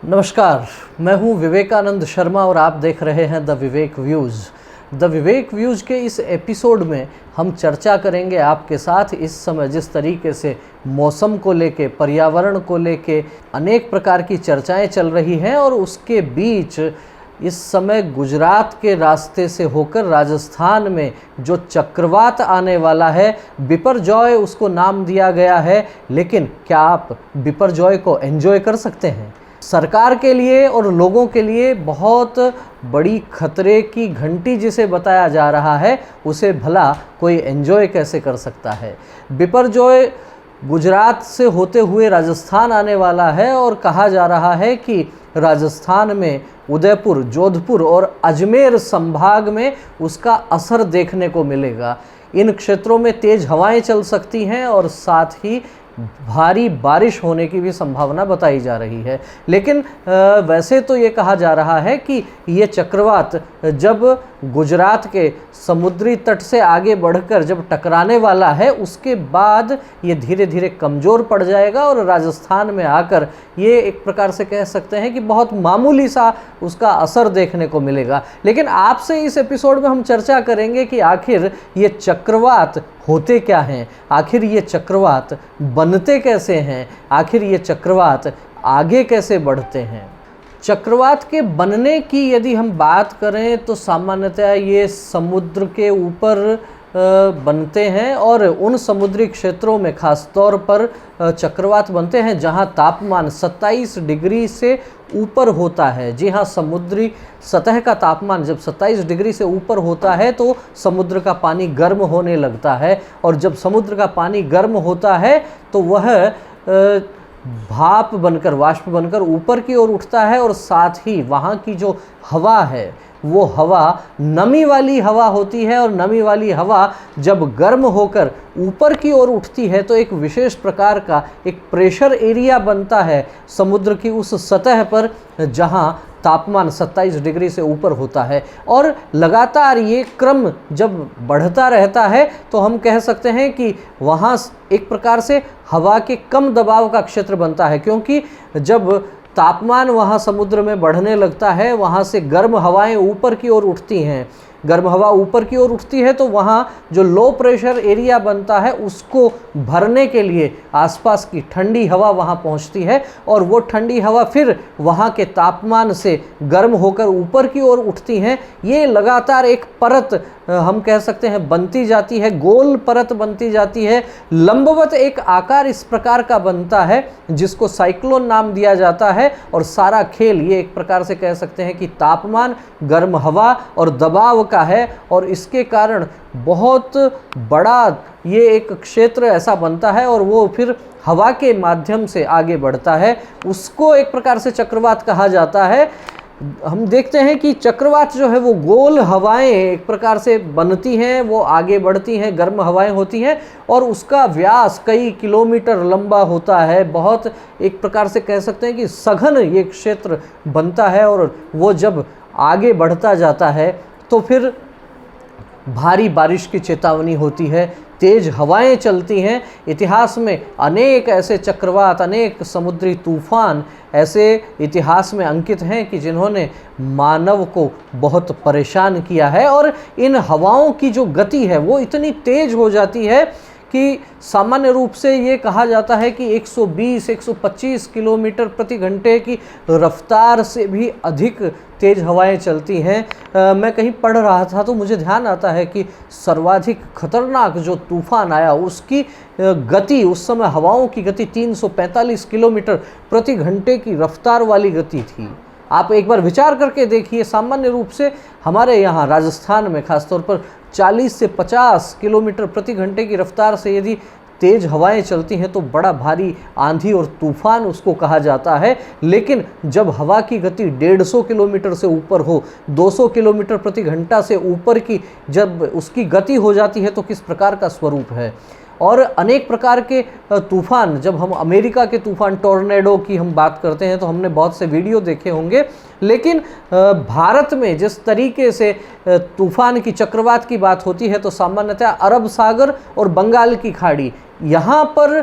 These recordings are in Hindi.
नमस्कार, मैं हूं विवेकानंद शर्मा और आप देख रहे हैं the Vivek views. The Vivek views के इस एपिसोड में हम चर्चा करेंगे आपके साथ इस समय जिस तरीके से मौसम को लेके, पर्यावरण को लेके अनेक प्रकार की चर्चाएं चल रही हैं और उसके बीच इस समय गुजरात के रास्ते से होकर राजस्थान में जो चक्रवात आने वाला है, बिपरजॉय उसको नाम दिया गया है। लेकिन क्या आप बिपरजॉय को एंजॉय कर सकते हैं? सरकार के लिए और लोगों के लिए बहुत बड़ी खतरे की घंटी जिसे बताया जा रहा है, उसे भला कोई एंजॉय कैसे कर सकता है? बिपरजॉय गुजरात से होते हुए राजस्थान आने वाला है और कहा जा रहा है कि राजस्थान में उदयपुर, जोधपुर और अजमेर संभाग में उसका असर देखने को मिलेगा। इन क्षेत्रों में तेज़ हवाएं चल सकती हैं और साथ ही भारी बारिश होने की भी संभावना बताई जा रही है। लेकिन वैसे तो ये कहा जा रहा है कि ये चक्रवात जब गुजरात के समुद्री तट से आगे बढ़कर जब टकराने वाला है, उसके बाद ये धीरे धीरे कमज़ोर पड़ जाएगा और राजस्थान में आकर ये एक प्रकार से कह सकते हैं कि बहुत मामूली सा उसका असर देखने को मिलेगा। लेकिन आपसे इस एपिसोड में हम चर्चा करेंगे कि आखिर ये चक्रवात होते क्या हैं, आखिर ये चक्रवात बनते कैसे हैं, आखिर ये चक्रवात आगे कैसे बढ़ते हैं। चक्रवात के बनने की यदि हम बात करें तो सामान्यतः ये समुद्र के ऊपर बनते हैं और उन समुद्री क्षेत्रों में खास तौर पर चक्रवात बनते हैं जहां तापमान 27 डिग्री से ऊपर होता है। जी हाँ, समुद्री सतह का तापमान जब 27 डिग्री से ऊपर होता है तो समुद्र का पानी गर्म होने लगता है और जब समुद्र का पानी गर्म होता है तो वह भाप बनकर, वाष्प बनकर ऊपर की ओर उठता है और साथ ही वहाँ की जो हवा है वो हवा नमी वाली हवा होती है और नमी वाली हवा जब गर्म होकर ऊपर की ओर उठती है तो एक विशेष प्रकार का एक प्रेशर एरिया बनता है समुद्र की उस सतह पर जहां तापमान 27 डिग्री से ऊपर होता है। और लगातार ये क्रम जब बढ़ता रहता है तो हम कह सकते हैं कि वहाँ एक प्रकार से हवा के कम दबाव का क्षेत्र बनता है, क्योंकि जब तापमान वहाँ समुद्र में बढ़ने लगता है, वहाँ से गर्म हवाएं ऊपर की ओर उठती हैं। गर्म हवा ऊपर की ओर उठती है तो वहाँ जो लो प्रेशर एरिया बनता है उसको भरने के लिए आसपास की ठंडी हवा वहाँ पहुँचती है और वो ठंडी हवा फिर वहाँ के तापमान से गर्म होकर ऊपर की ओर उठती हैं। ये लगातार एक परत हम कह सकते हैं बनती जाती है, गोल परत बनती जाती है। लंबवत एक आकार इस प्रकार का बनता है जिसको साइक्लोन नाम दिया जाता है और सारा खेल ये एक प्रकार से कह सकते हैं कि तापमान, गर्म हवा और दबाव का है और इसके कारण बहुत बड़ा ये एक क्षेत्र ऐसा बनता है और वो फिर हवा के माध्यम से आगे बढ़ता है। उसको एक प्रकार से चक्रवात कहा जाता है। हम देखते हैं कि चक्रवात जो है वो गोल हवाएं एक प्रकार से बनती हैं, वो आगे बढ़ती हैं, गर्म हवाएं होती हैं और उसका व्यास कई किलोमीटर लंबा होता है। बहुत एक प्रकार से कह सकते हैं कि सघन ये क्षेत्र बनता है और वो जब आगे बढ़ता जाता है तो फिर भारी बारिश की चेतावनी होती है, तेज़ हवाएं चलती हैं। इतिहास में अनेक ऐसे चक्रवात, अनेक समुद्री तूफान ऐसे इतिहास में अंकित हैं कि जिन्होंने मानव को बहुत परेशान किया है और इन हवाओं की जो गति है वो इतनी तेज़ हो जाती है कि सामान्य रूप से ये कहा जाता है कि 120-125 किलोमीटर प्रति घंटे की रफ्तार से भी अधिक तेज़ हवाएं चलती हैं। मैं कहीं पढ़ रहा था तो मुझे ध्यान आता है कि सर्वाधिक खतरनाक जो तूफान आया उसकी गति, उस समय हवाओं की गति 345 किलोमीटर प्रति घंटे की रफ्तार वाली गति थी। आप एक बार विचार करके देखिए, सामान्य रूप से हमारे यहाँ राजस्थान में खासतौर पर 40 से 50 किलोमीटर प्रति घंटे की रफ्तार से यदि तेज़ हवाएं चलती हैं तो बड़ा भारी आंधी और तूफान उसको कहा जाता है। लेकिन जब हवा की गति 150 किलोमीटर से ऊपर हो, 200 किलोमीटर प्रति घंटा से ऊपर की जब उसकी गति हो जाती है तो किस प्रकार का स्वरूप है। और अनेक प्रकार के तूफ़ान, जब हम अमेरिका के तूफ़ान टॉर्नेडो की हम बात करते हैं तो हमने बहुत से वीडियो देखे होंगे, लेकिन भारत में जिस तरीके से तूफ़ान की, चक्रवात की बात होती है तो सामान्यतः अरब सागर और बंगाल की खाड़ी, यहाँ पर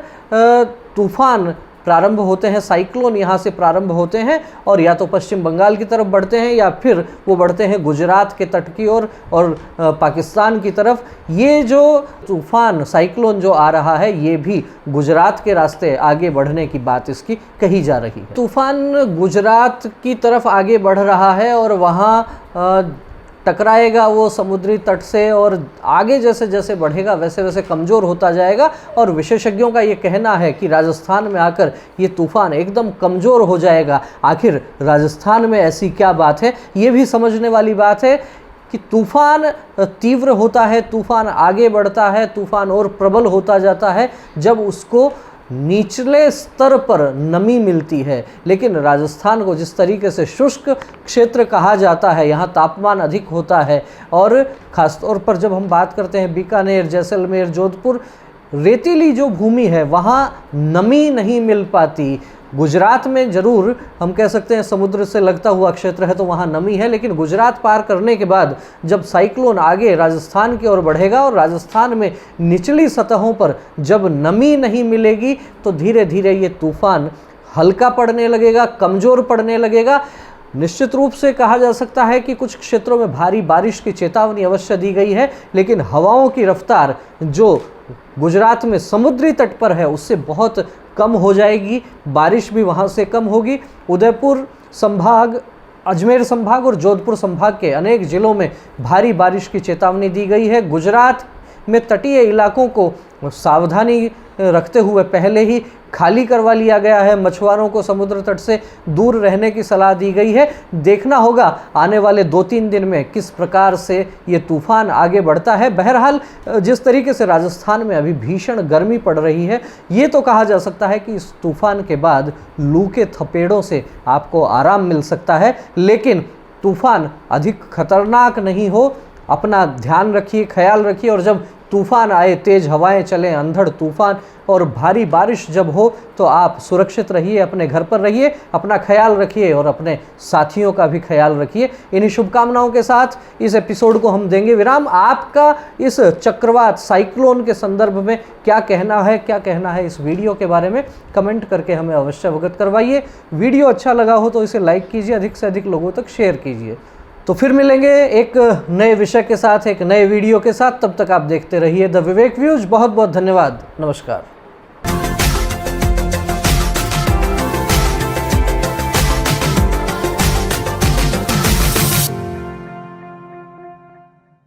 तूफ़ान प्रारंभ होते हैं, साइक्लोन यहाँ से प्रारंभ होते हैं और या तो पश्चिम बंगाल की तरफ बढ़ते हैं या फिर वो बढ़ते हैं गुजरात के तट की ओर और पाकिस्तान की तरफ। ये जो तूफान साइक्लोन जो आ रहा है ये भी गुजरात के रास्ते आगे बढ़ने की बात इसकी कही जा रही है। तूफान गुजरात की तरफ आगे बढ़ रहा है और वहाँ टकराएगा वो समुद्री तट से और आगे जैसे जैसे बढ़ेगा वैसे वैसे कमज़ोर होता जाएगा और विशेषज्ञों का ये कहना है कि राजस्थान में आकर ये तूफ़ान एकदम कमज़ोर हो जाएगा। आखिर राजस्थान में ऐसी क्या बात है, ये भी समझने वाली बात है कि तूफ़ान तीव्र होता है, तूफ़ान आगे बढ़ता है, तूफ़ान और प्रबल होता जाता है जब उसको निचले स्तर पर नमी मिलती है। लेकिन राजस्थान को जिस तरीके से शुष्क क्षेत्र कहा जाता है, यहाँ तापमान अधिक होता है और ख़ासतौर पर जब हम बात करते हैं बीकानेर, जैसलमेर, जोधपुर, रेतीली जो भूमि है वहाँ नमी नहीं मिल पाती। गुजरात में ज़रूर हम कह सकते हैं समुद्र से लगता हुआ क्षेत्र है तो वहाँ नमी है, लेकिन गुजरात पार करने के बाद जब साइक्लोन आगे राजस्थान की ओर बढ़ेगा और राजस्थान में निचली सतहों पर जब नमी नहीं मिलेगी तो धीरे धीरे ये तूफ़ान हल्का पड़ने लगेगा, कमज़ोर पड़ने लगेगा। निश्चित रूप से कहा जा सकता है कि कुछ क्षेत्रों में भारी बारिश की चेतावनी अवश्य दी गई है, लेकिन हवाओं की रफ्तार जो गुजरात में समुद्री तट पर है उससे बहुत कम हो जाएगी, बारिश भी वहाँ से कम होगी। उदयपुर संभाग, अजमेर संभाग और जोधपुर संभाग के अनेक ज़िलों में भारी बारिश की चेतावनी दी गई है। गुजरात में तटीय इलाकों को सावधानी रखते हुए पहले ही खाली करवा लिया गया है, मछुआरों को समुद्र तट से दूर रहने की सलाह दी गई है। देखना होगा आने वाले 2-3 दिन में किस प्रकार से ये तूफ़ान आगे बढ़ता है। बहरहाल जिस तरीके से राजस्थान में अभी भीषण गर्मी पड़ रही है, ये तो कहा जा सकता है कि इस तूफ़ान के बाद लू के थपेड़ों से आपको आराम मिल सकता है, लेकिन तूफ़ान अधिक खतरनाक नहीं हो, अपना ध्यान रखिए, ख्याल रखिए और जब तूफ़ान आए, तेज़ हवाएं चलें, अंधड़ तूफ़ान और भारी बारिश जब हो तो आप सुरक्षित रहिए, अपने घर पर रहिए, अपना ख्याल रखिए और अपने साथियों का भी ख्याल रखिए। इन्हीं शुभकामनाओं के साथ इस एपिसोड को हम देंगे विराम। आपका इस चक्रवात साइक्लोन के संदर्भ में क्या कहना है इस वीडियो के बारे में कमेंट करके हमें अवश्य अवगत करवाइए। वीडियो अच्छा लगा हो तो इसे लाइक कीजिए, अधिक से अधिक लोगों तक शेयर कीजिए। तो फिर मिलेंगे एक नए विषय के साथ, एक नए वीडियो के साथ। तब तक आप देखते रहिए द विवेक व्यूज। बहुत बहुत धन्यवाद। नमस्कार।